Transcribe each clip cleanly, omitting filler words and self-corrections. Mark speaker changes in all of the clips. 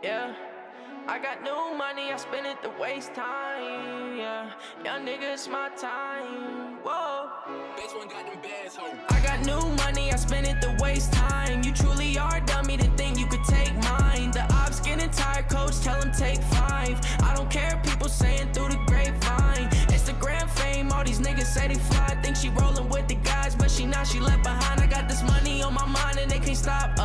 Speaker 1: Yeah, I got new money, I spend it to waste time. Yeah, young nigga, it's my time. Whoa.
Speaker 2: Bitch one got them bands home.
Speaker 1: I got new money, I spend it to waste time. You truly are dummy to think you could take mine. The ops getting tired, coach, tell them take 5. I don't care, people saying through the grapevine. Instagram fame, all these niggas say they fly. Think she rolling with the guys, but she not, she left behind. I got this money on my mind and they can't stop.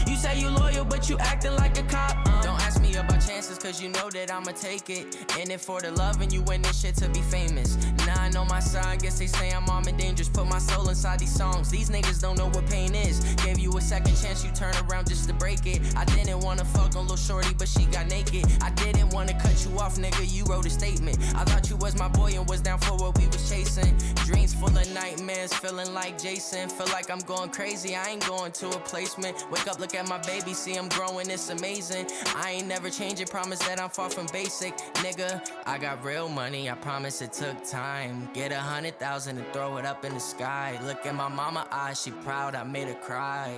Speaker 1: You say you loyal, but you acting like a cop. Don't ask me about chances, cause you know that I'ma take it. In it for the love and you in this shit to be famous. Now I know my side, guess they say I'm armed and dangerous. Put my soul inside these songs, these niggas don't know what pain is. Gave you a second chance, you turn around just to break it. I didn't wanna fuck on Lil' Shorty, but she got naked. I didn't wanna cut you off, nigga, you wrote a statement. I thought you was my boy and was down for what we was chasing. Dreams full of nightmares, feeling like Jason. Feel like I'm going crazy, I ain't going to a placement. Wake up, look at my baby, see him growing, it's amazing. I ain't never changing, promise that I'm far from basic. Nigga, I got real money, I promise it took time. Get 100,000 and throw it up in the sky. Look at my mama eyes, she proud, I made her cry.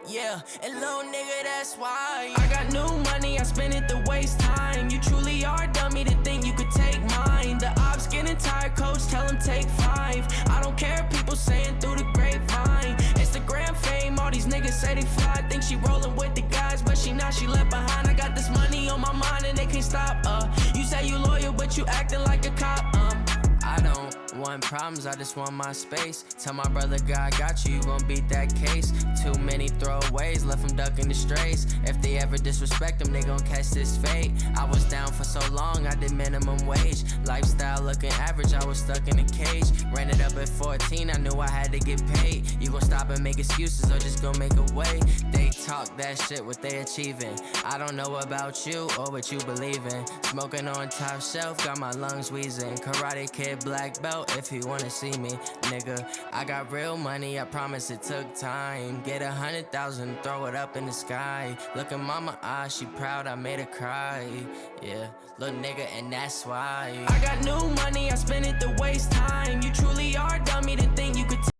Speaker 1: Yeah, and little nigga, that's why I got new money, I spend it to waste time. You truly are dummy to think you could take mine. The ops getting tired, coach, tell them take 5. I don't care, people saying through the grapevine. Instagram fame, all these niggas say they fly. Think she rolling with the guys, but she not, she left behind. I got this money on my mind and they can't stop. You say you loyal, but you acting like a cop. I don't want problems, I just want my space. Tell my brother God got you, you gon' beat that case. Too many throwaways, left them ducking the strays. If they ever disrespect them, they gon' catch this fate. I was down for so long, I did minimum wage. Lifestyle looking average, I was stuck in a cage. Ran it up at 14, I knew I had to get paid. You gon' stop and make excuses or just gon' make a way. They talk that shit, what they achieving. I don't know about you or what you believe in. Smoking on top shelf, got my lungs wheezing. Karate Kid black belt if you wanna see me, nigga. I got real money, I promise it took time. Get 100,000, throw it up in the sky. Look at mama eyes, she proud, I made her cry. Yeah, little nigga, and that's why I got new money, I spend it to waste time. You truly are dummy to think you could